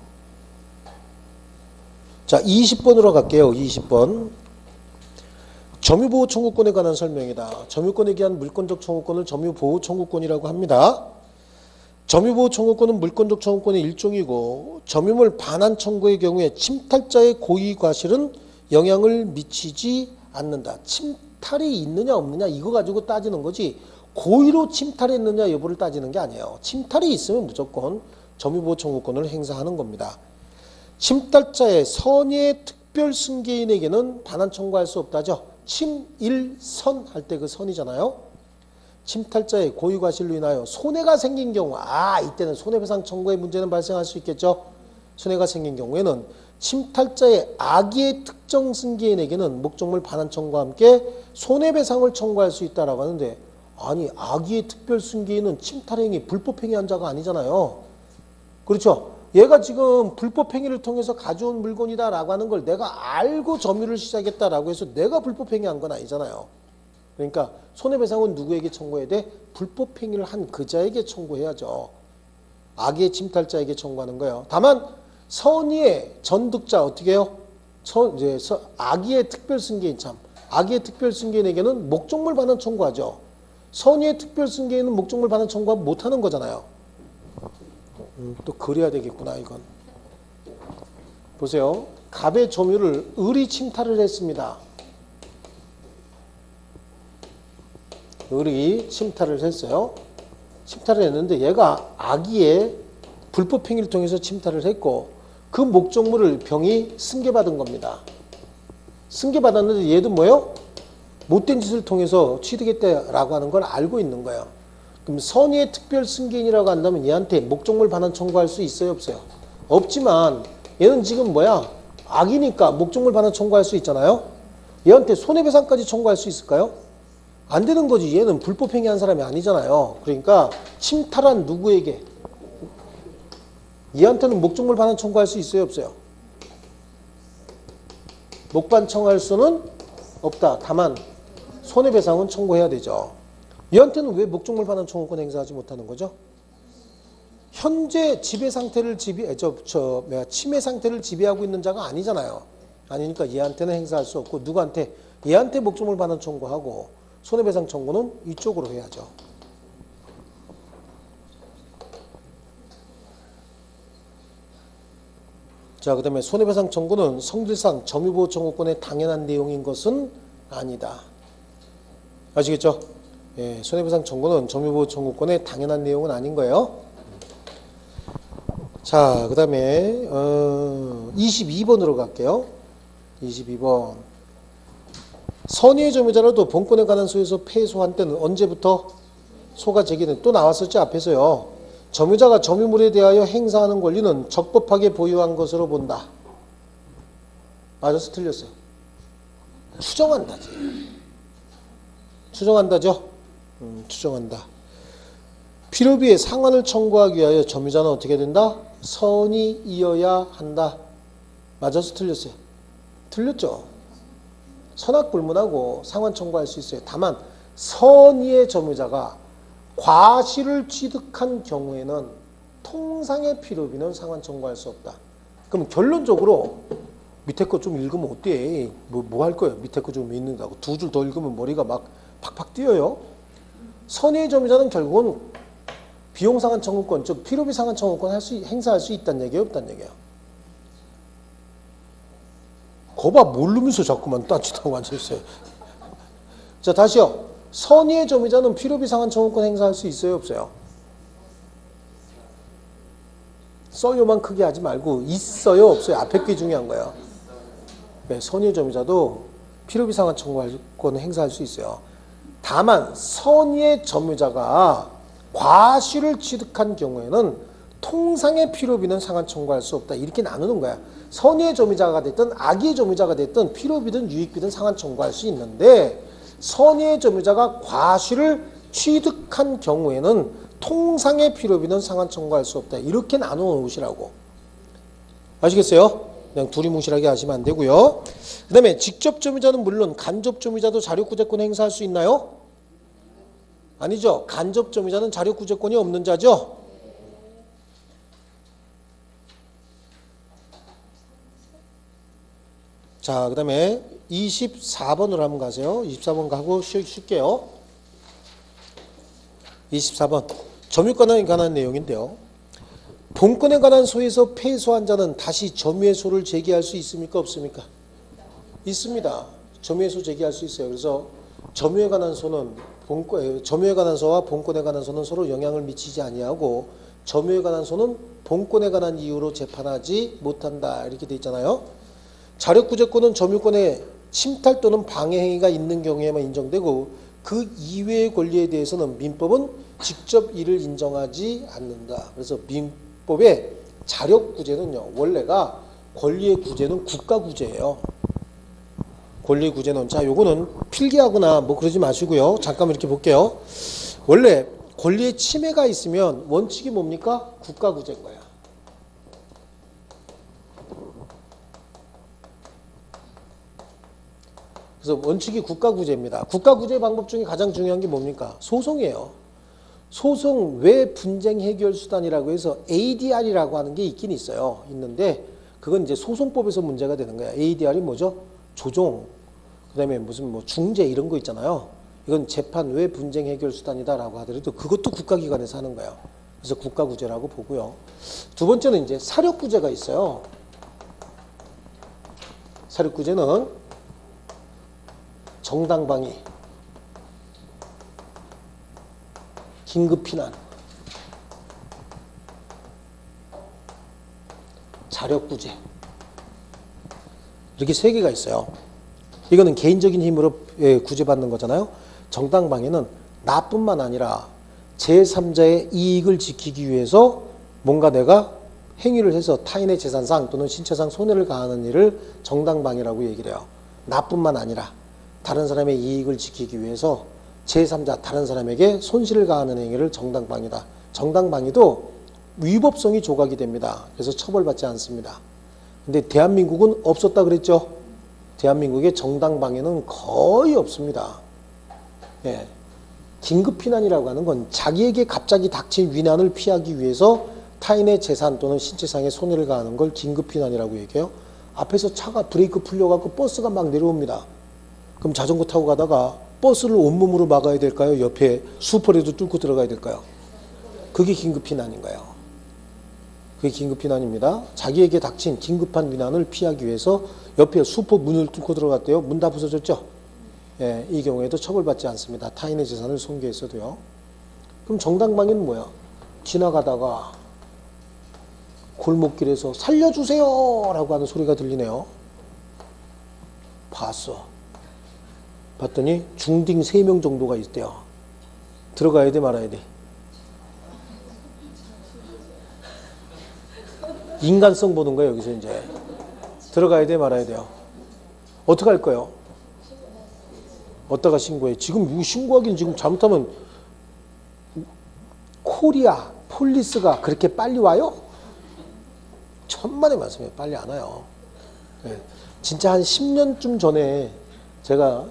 자, 20번으로 갈게요. 20번. 점유보호 청구권에 관한 설명이다. 점유권에 기한 물권적 청구권을 점유보호 청구권이라고 합니다. 점유보호 청구권은 물권적 청구권의 일종이고, 점유물 반환 청구의 경우에 침탈자의 고의 과실은 영향을 미치지 않는다. 침탈이 있느냐 없느냐 이거 가지고 따지는 거지, 고의로 침탈했느냐 여부를 따지는 게 아니에요. 침탈이 있으면 무조건 점유보호 청구권을 행사하는 겁니다. 침탈자의 선의의 특별 승계인에게는 반환 청구할 수 없다죠. 침일선 할 때 그 선이잖아요. 침탈자의 고의과실로 인하여 손해가 생긴 경우, 이때는 손해배상 청구의 문제는 발생할 수 있겠죠. 손해가 생긴 경우에는 침탈자의 악의의 특정 승계인에게는 목적물 반환 청구와 함께 손해배상을 청구할 수 있다라고 하는데, 아니 악의의 특별 승계인은 침탈행위, 불법행위한 자가 아니잖아요. 그렇죠? 얘가 지금 불법행위를 통해서 가져온 물건이다라고 하는 걸 내가 알고 점유를 시작했다라고 해서 내가 불법행위한 건 아니잖아요. 그러니까 손해배상은 누구에게 청구해야 돼? 불법행위를 한 그자에게 청구해야죠. 악의 침탈자에게 청구하는 거예요. 다만 선의의 전득자 어떻게 해요? 악의의 특별승계인, 악의의 특별승계인에게는 목적물 반환 청구하죠. 선의의 특별승계인은 목적물 반환 청구하면 못하는 거잖아요. 또 그래야 되겠구나 이건. 보세요. 갑의 점유를 을이 침탈을 했습니다. 을이 침탈을 했어요. 침탈을 했는데 얘가 악의의 불법행위를 통해서 침탈을 했고, 그 목적물을 병이 승계받은 겁니다. 승계받았는데 얘도 뭐예요? 못된 짓을 통해서 취득했다라고 하는 걸 알고 있는 거예요. 그럼 선의의 특별 승계인이라고 한다면 얘한테 목적물 반환 청구할 수 있어요, 없어요? 없지만 얘는 지금 악이니까 목적물 반환 청구할 수 있잖아요. 얘한테 손해배상까지 청구할 수 있을까요? 안 되는 거지. 얘는 불법행위한 사람이 아니잖아요. 그러니까 침탈한 누구에게? 얘한테는 목적물 반환 청구할 수 있어요, 없어요? 목반 청구할 수는 없다. 다만 손해배상은 청구해야 되죠. 얘한테는 왜 목적물 반환 청구권 행사하지 못하는 거죠? 현재 지배 상태를 침해 상태를 지배하고 있는 자가 아니잖아요. 아니니까 얘한테는 행사할 수 없고, 누구한테? 얘한테 목적물 반환 청구하고 손해배상 청구는 이쪽으로 해야죠. 자, 그 다음에 손해배상 청구는 성질상 점유보호 청구권의 당연한 내용인 것은 아니다. 아시겠죠? 예, 손해배상 청구는 점유보호 청구권의 당연한 내용은 아닌 거예요. 자, 그 다음에 22번으로 갈게요. 22번. 선의의 점유자라도 본권에 관한 소에서 패소한 때는 언제부터? 소가 제기된, 또 나왔었죠 앞에서요. 점유자가 점유물에 대하여 행사하는 권리는 적법하게 보유한 것으로 본다. 맞았어, 틀렸어요? 추정한다지. 추정한다죠? 추정한다. 필요비의 상환을 청구하기 위하여 점유자는 어떻게 된다? 선이 이어야 한다. 맞았어, 틀렸어요? 틀렸죠? 선악불문하고 상환 청구할 수 있어요. 다만 선의의 점유자가 과실을 취득한 경우에는 통상의 필요비는 상환 청구할 수 없다. 그럼 결론적으로 밑에 거 좀 읽으면 어때? 뭐 할 거예요? 밑에 거 좀 읽는다고. 두 줄 더 읽으면 머리가 막 팍팍 뛰어요. 선의의 점유자는 결국은 비용상한 청구권, 즉 필요비 상한 청구권 행사할 수 있다는 얘기예요, 없다는 얘기예요? 거봐, 모르면서 자꾸만 딴짓하고 앉아있어요. 자, 다시요. 선의의 점유자는 필요비 상한 청구권 행사할 수 있어요, 없어요? 써요만 크게 하지 말고 있어요, 없어요? 앞에 게 중요한 거예요. 네, 선의의 점유자도 필요비 상한 청구권 행사할 수 있어요. 다만 선의의 점유자가 과실을 취득한 경우에는 통상의 필요비는 상한 청구할 수 없다. 이렇게 나누는 거야. 선의의 점유자가 됐든 악의의 점유자가 됐든 필요비든 유익비든 상한 청구할 수 있는데 선의의 점유자가 과실을 취득한 경우에는 통상의 필요비는 상한 청구할 수 없다. 이렇게 나누어 놓으시라고. 아시겠어요? 그냥 둘이 무실하게 하시면 안 되고요. 그 다음에 직접 점유자는 물론 간접 점유자도 자력구제권 행사할 수 있나요? 아니죠. 간접 점유자는 자력구제권이 없는 자죠. 자, 그 다음에 24번으로 한번 가세요. 24번 가고 쉴게요. 24번. 점유권에 관한 내용인데요. 본권에 관한 소에서 패소한 자는 다시 점유의소를 제기할 수 있습니까? 없습니까? 있습니다. 점유의소 제기할 수 있어요. 그래서 점유에 관한 소는 점유에 관한 소와 본권에 관한 소는 서로 영향을 미치지 아니하고 점유에 관한 소는 본권에 관한 이유로 재판하지 못한다. 이렇게 돼 있잖아요. 자력구제권은 점유권에 침탈 또는 방해 행위가 있는 경우에만 인정되고 그 이외의 권리에 대해서는 민법은 직접 이를 인정하지 않는다. 그래서 민법의 자력구제는요. 원래가 권리의 구제는 국가구제예요. 권리 구제는 자 요거는 필기하거나 뭐 그러지 마시고요. 잠깐 이렇게 볼게요. 원래 권리의 침해가 있으면 원칙이 뭡니까? 국가구제인 거야. 그래서 원칙이 국가구제입니다. 국가구제 방법 중에 가장 중요한 게 뭡니까? 소송이에요. 소송 외 분쟁 해결 수단이라고 해서 ADR이라고 하는 게 있긴 있어요. 있는데 그건 이제 소송법에서 문제가 되는 거야. ADR이 뭐죠? 조정, 그다음에 무슨 뭐 중재 이런 거 있잖아요. 이건 재판 외 분쟁 해결 수단이다라고 하더라도 그것도 국가기관에서 하는 거예요. 그래서 국가구제라고 보고요. 두 번째는 이제 사력구제가 있어요. 사력구제는 정당방위, 긴급피난, 자력구제 이렇게 세 개가 있어요. 이거는 개인적인 힘으로 구제받는 거잖아요. 정당방위는 나뿐만 아니라 제3자의 이익을 지키기 위해서 뭔가 내가 행위를 해서 타인의 재산상 또는 신체상 손해를 가하는 일을 정당방위라고 얘기를 해요. 나뿐만 아니라 다른 사람의 이익을 지키기 위해서 제3자 다른 사람에게 손실을 가하는 행위를 정당방위다. 정당방위도 위법성이 조각이 됩니다. 그래서 처벌받지 않습니다. 근데 대한민국은 없었다 그랬죠. 대한민국의 정당방위는 거의 없습니다. 예. 긴급피난이라고 하는 건 자기에게 갑자기 닥친 위난을 피하기 위해서 타인의 재산 또는 신체상의 손해를 가하는 걸 긴급피난이라고 얘기해요. 앞에서 차가 브레이크 풀려갖고 버스가 막 내려옵니다. 그럼 자전거 타고 가다가 버스를 온몸으로 막아야 될까요? 옆에 수퍼라도 뚫고 들어가야 될까요? 그게 긴급피난인 거예요. 그게 긴급피난입니다. 자기에게 닥친 긴급한 위난을 피하기 위해서 옆에 수퍼 문을 뚫고 들어갔대요. 문 다 부서졌죠? 예, 이 경우에도 처벌받지 않습니다. 타인의 재산을 손괴했어도요. 그럼 정당방위는 뭐야? 지나가다가 골목길에서 살려주세요! 라고 하는 소리가 들리네요. 봤어. 봤더니 중딩 3명 정도가 있대요. 들어가야 돼 말아야 돼? 인간성 보는 거예요. 여기서 이제 들어가야 돼 말아야 돼요? 어떻게 할 거예요? 어디다가 신고해? 지금 이거 신고하기는 지금 잘못하면 코리아 폴리스가 그렇게 빨리 와요? 천만의 말씀이에요. 빨리 안 와요. 네. 진짜 한 10년쯤 전에 제가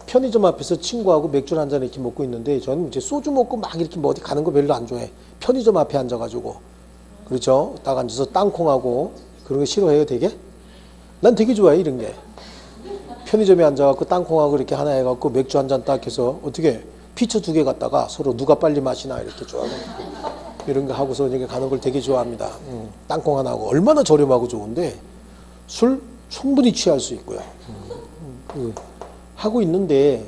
편의점 앞에서 친구하고 맥주를 한잔 이렇게 먹고 있는데 저는 이제 소주 먹고 막 이렇게 뭐 어디 가는 거 별로 안 좋아해. 편의점 앞에 앉아가지고. 그렇죠? 딱 앉아서 땅콩하고 그런 거 싫어해요 되게? 난 되게 좋아해 이런 게. 편의점에 앉아갖고 땅콩하고 이렇게 하나 해갖고 맥주 한 잔 딱 해서 어떻게 피처 2개 갖다가 서로 누가 빨리 마시나 이렇게 좋아하고 이런 거 하고서 이렇게 가는 걸 되게 좋아합니다. 땅콩 하나 하고 얼마나 저렴하고 좋은데 술 충분히 취할 수 있고요. 하고 있는데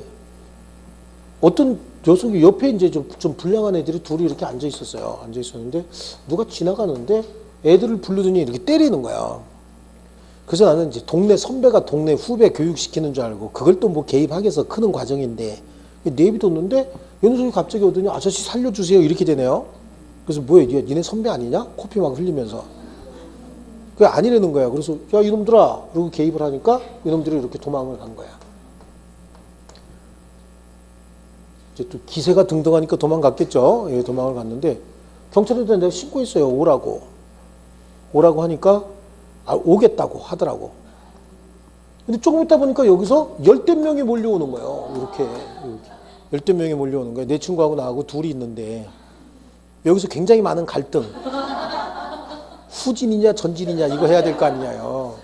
어떤 녀석이 옆에 이제 좀 불량한 애들이 둘이 이렇게 앉아 있었어요. 앉아 있었는데 누가 지나가는데 애들을 부르더니 이렇게 때리는 거야. 그래서 나는 이제 동네 선배가 동네 후배 교육시키는 줄 알고 그걸 또 뭐 개입하기 위해서 크는 과정인데 내비뒀는데 이 녀석이 갑자기 오더니 아저씨 살려주세요 이렇게 되네요. 그래서 뭐야 니네 선배 아니냐? 코피 막 흘리면서. 그게 아니라는 거야. 그래서 야 이놈들아 그러고 개입을 하니까 이놈들이 이렇게 도망을 간 거야. 이제 또 기세가 등등하니까 도망갔겠죠. 예, 도망을 갔는데 경찰한테 내가 신고했어요. 오라고 하니까 오겠다고 하더라고. 근데 조금 있다 보니까 여기서 열댓 명이 몰려오는 거예요. 이렇게 열댓 명이 몰려오는 거예요. 내 친구하고 나하고 둘이 있는데 여기서 굉장히 많은 갈등. 후진이냐 전진이냐 이거 해야 될 거 아니냐요.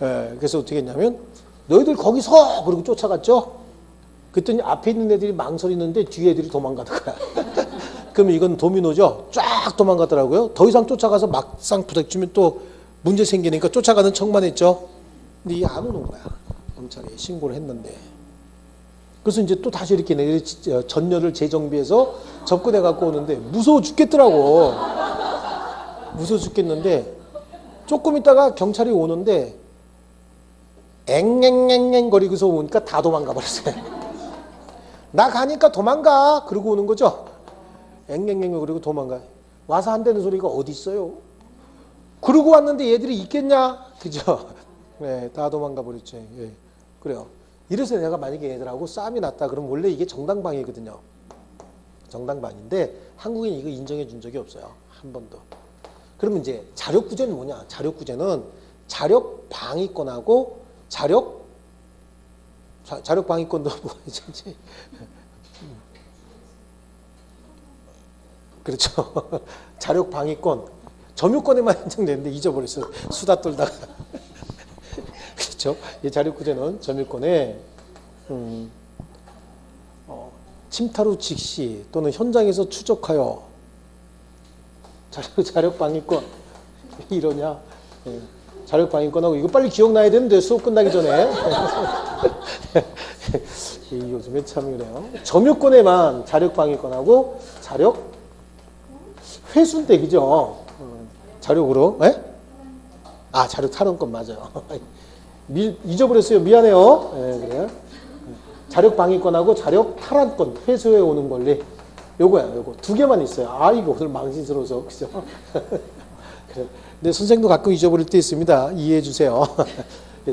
예, 그래서 어떻게 했냐면 너희들 거기 서! 그러고 쫓아갔죠. 그랬더니 앞에 있는 애들이 망설이는데 뒤에 애들이 도망가더라. 그러면 이건 도미노죠. 쫙 도망가더라고요. 더 이상 쫓아가서 막상 부닥치면 또 문제 생기니까 쫓아가는 척만 했죠. 근데 이게 안 오는 거야. 경찰에 신고를 했는데. 그래서 이제 또 다시 이렇게 내일 전열을 재정비해서 접근해 갖고 오는데 무서워 죽겠더라고. 무서워 죽겠는데 조금 있다가 경찰이 오는데 앵앵앵앵 거리고서 오니까 다 도망가 버렸어요. 나 가니까 도망가. 그러고 오는 거죠. 앵앵앵 그리고 도망가. 와서 한다는 소리가 어디 있어요? 그러고 왔는데 얘들이 있겠냐? 그죠? 네, 다 도망가 버렸죠. 예, 그래요. 이래서 내가 만약에 얘들하고 싸움이 났다 그러면 원래 이게 정당방위거든요. 정당방위인데 한국인 이거 인정해 준 적이 없어요. 한 번도. 그러면 이제 자력구제는 뭐냐? 자력구제는 자력방위권하고 자력방위권도 뭐가 있지? 그렇죠. 자력방위권. 점유권에만 인정되는데 잊어버렸어요. 수다 떨다가. 그렇죠. 이 자력구제는 점유권에 침탈 후 즉시 또는 현장에서 추적하여 자력방위권 이러냐? 예. 자력방위권하고 이거 빨리 기억나야 되는데 수업 끝나기 전에 요즘에 참 그래요. 점유권에만 자력방위권하고 자력 회수인데 그죠? 자력으로? 예? 아 자력 탈원권 맞아요. 잊어버렸어요. 미안해요. 예, 그래요. 자력방위권하고 자력 탈환권 회수해 오는 권리 요거야. 요거 두 개만 있어요. 아 이거 오늘 망신스러워서 그죠? 그래. 근데 선생님도 가끔 잊어버릴 때 있습니다. 이해해 주세요.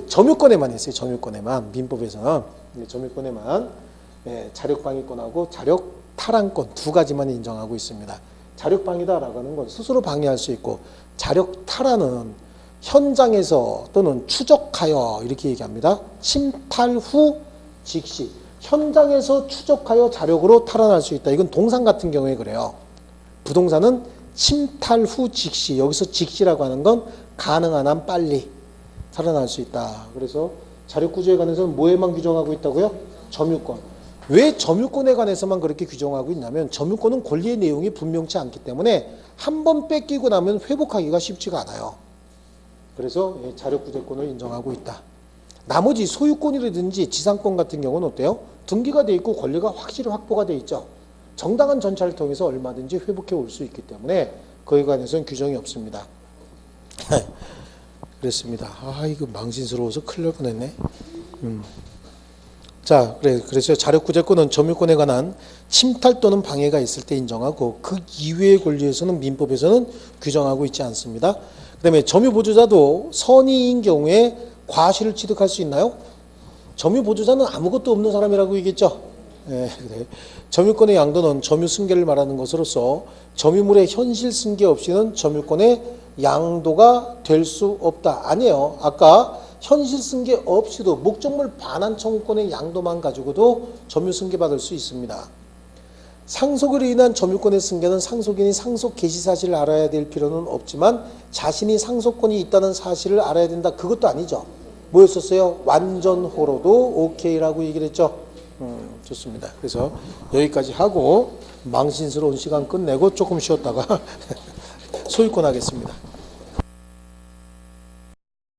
점유권에만 있어요. 점유권에만 민법에서는 점유권에만 자력방위권하고 자력 탈환권 두 가지만 인정하고 있습니다. 자력방위다라고 하는 건 스스로 방해할 수 있고 자력 탈환은 현장에서 또는 추적하여 이렇게 얘기합니다. 침탈 후 즉시 현장에서 추적하여 자력으로 탈환할 수 있다. 이건 동산 같은 경우에 그래요. 부동산은 침탈 후 즉시 여기서 즉시라고 하는 건 가능한 한 빨리 탈환할 수 있다. 그래서 자력구조에 관해서는 뭐에만 규정하고 있다고요? 점유권. 왜 점유권에 관해서만 그렇게 규정하고 있냐면 점유권은 권리의 내용이 분명치 않기 때문에 한 번 뺏기고 나면 회복하기가 쉽지가 않아요. 그래서 자력구제권을 인정하고 있다. 나머지 소유권이라든지 지상권 같은 경우는 어때요? 등기가 돼 있고 권리가 확실히 확보가 돼 있죠. 정당한 전차를 통해서 얼마든지 회복해 올 수 있기 때문에 그에 관해서는 규정이 없습니다. 그랬습니다. 아 이거 망신스러워서 큰일 날 뻔했네. 자, 그래서 자력구제권은 점유권에 관한 침탈 또는 방해가 있을 때 인정하고 그 이외의 권리에서는 민법에서는 규정하고 있지 않습니다. 그 다음에 점유보조자도 선의인 경우에 과실을 취득할 수 있나요? 점유보조자는 아무것도 없는 사람이라고 얘기했죠. 네, 그래. 점유권의 양도는 점유승계를 말하는 것으로서 점유물의 현실 승계 없이는 점유권의 양도가 될 수 없다. 아니에요. 아까 현실 승계 없이도 목적물 반환 청구권의 양도만 가지고도 점유 승계 받을 수 있습니다. 상속으로 인한 점유권의 승계는 상속인이 상속 개시 사실을 알아야 될 필요는 없지만 자신이 상속권이 있다는 사실을 알아야 된다. 그것도 아니죠. 뭐였었어요? 완전 호로도 오케이라고 얘기를 했죠. 좋습니다. 그래서 여기까지 하고 망신스러운 시간 끝내고 조금 쉬었다가 소유권 하겠습니다.